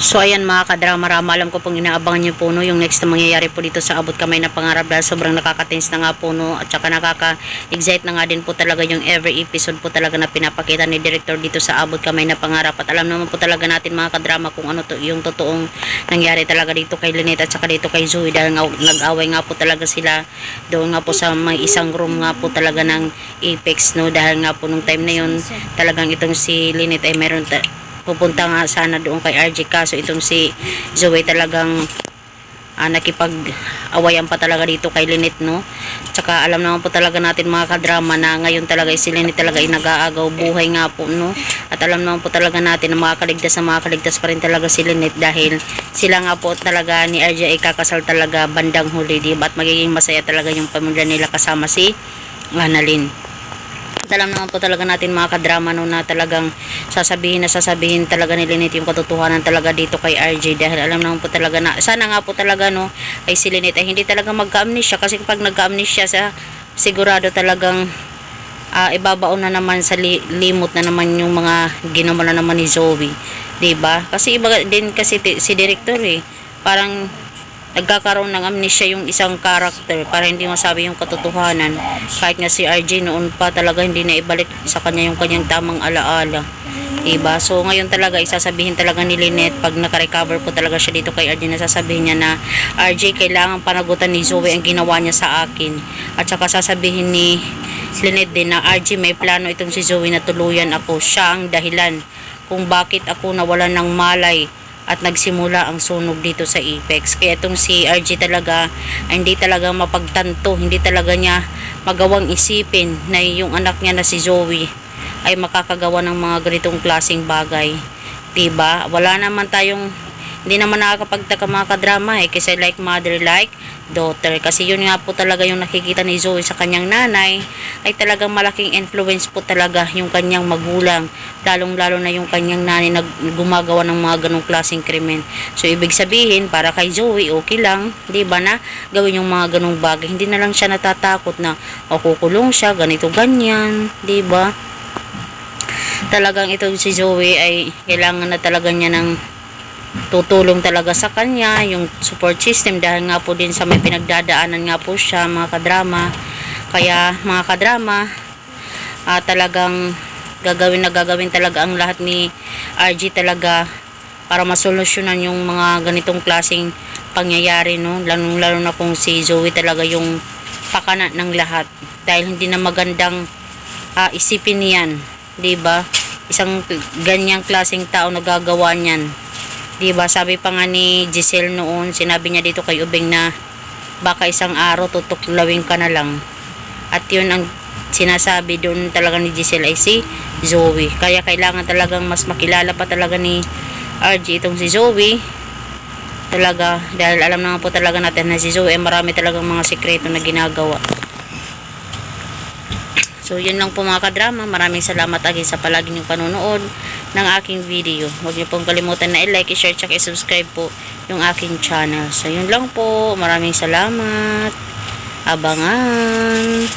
So ayan mga kadrama-rama, alam ko pong inaabangan nyo po no, yung next na mangyayari po dito sa Abot Kamay na Pangarap dahil sobrang nakaka-tense na nga po no, at saka nakaka-excite na nga din po talaga yung every episode po talaga na pinapakita ni Director dito sa Abot Kamay na Pangarap. At alam naman po talaga natin mga kadrama kung ano to, yung totoong nangyari talaga dito kay Lynette at saka dito kay Zoe dahil nga, nag-away nga po talaga sila doon nga po sa may isang room nga po talaga ng Apex no, dahil nga po nung time na yun talagang itong si Lynette ay meron pupunta nga sana doon kay RJ kaso itong si Zoe talagang nakipag-awayan pa talaga dito kay Lynette no. Tsaka alam naman po talaga natin mga kadrama na ngayon talaga si Lynette talaga ay nag-aagaw buhay nga po no. At alam naman po talaga natin na makakaligtas pa rin talaga si Lynette dahil sila nga po talaga ni RJ ay kakasal talaga bandang huli, diba? At magiging masaya talaga yung pamilya nila kasama si Annalyn. Alam naman po talaga natin mga kadrama no, na talagang sasabihin talaga ni Lynette yung katotohanan talaga dito kay RJ dahil alam naman po talaga na sana nga po talaga no ay si Lynette ay hindi talaga magka-amnesia kasi kapag nagka-amnesia siya sigurado talagang ibabaon na naman sa limot na naman yung mga ginawa na naman ni Zoe, diba? Kasi iba din kasi si Director parang nagkakaroon ng amnesia yung isang character para hindi masabi yung katotohanan kahit nga si RJ noon pa talaga hindi na ibalik sa kanya yung kanyang tamang alaala, diba? So ngayon talaga isasabihin talaga ni Lynette pag nakarecover po talaga siya dito kay RJ na sasabihin niya na RJ kailangan panagutan ni Zoe ang ginawa niya sa akin at saka sasabihin ni Lynette din na RJ may plano itong si Zoe na tuluyan ako, siya ang dahilan kung bakit ako nawalan ng malay at nagsimula ang sunog dito sa Apex. Kaya itong si RJ talaga ay hindi talaga mapagtanto, hindi talaga niya magawang isipin na yung anak niya na si Zoe ay makakagawa ng mga ganitong klaseng bagay, diba? Wala naman tayong, hindi naman nakakapagtaka mga kadrama kasi like mother like daughter, kasi yun nga po talaga yung nakikita ni Zoe sa kanyang nanay ay talagang malaking influence po talaga yung kanyang magulang, lalong lalo na yung kanyang nanay na gumagawa ng mga ganong klaseng krimen. So ibig sabihin para kay Zoe okay lang, diba, na gawin yung mga ganong bagay, hindi na lang siya natatakot na kukulong siya ganito ganyan, diba? Talagang ito si Zoe ay kailangan na talaga niya ng tutulong talaga sa kanya yung support system dahil nga po din sa may pinagdadaanan nga po siya mga kadrama. Kaya mga kadrama talagang gagawin talaga ang lahat ni RJ talaga para masolusyonan yung mga ganitong klaseng pangyayari no, lalo na kung si Zoe talaga yung pakana ng lahat dahil hindi na magandang isipin niyan, diba? Isang ganyang klaseng tao nagagawa niyan, diba? Sabi pa nga ni Giselle noon, sinabi niya dito kay Ubeng na baka isang araw tutuklawin ka na lang. At yun ang sinasabi doon talaga ni Giselle ay si Zoe. Kaya kailangan talagang mas makilala pa talaga ni RJ itong si Zoe talaga dahil alam naman po talaga natin na si Zoe ay marami talagang mga sikreto na ginagawa. So yun lang po mga kadrama, maraming salamat again sa palagi niyong panonood ng aking video. Huwag niyo pong kalimutan na i-like, i-share, tsaka i-subscribe po yung aking channel. So yun lang po, maraming salamat, abangan.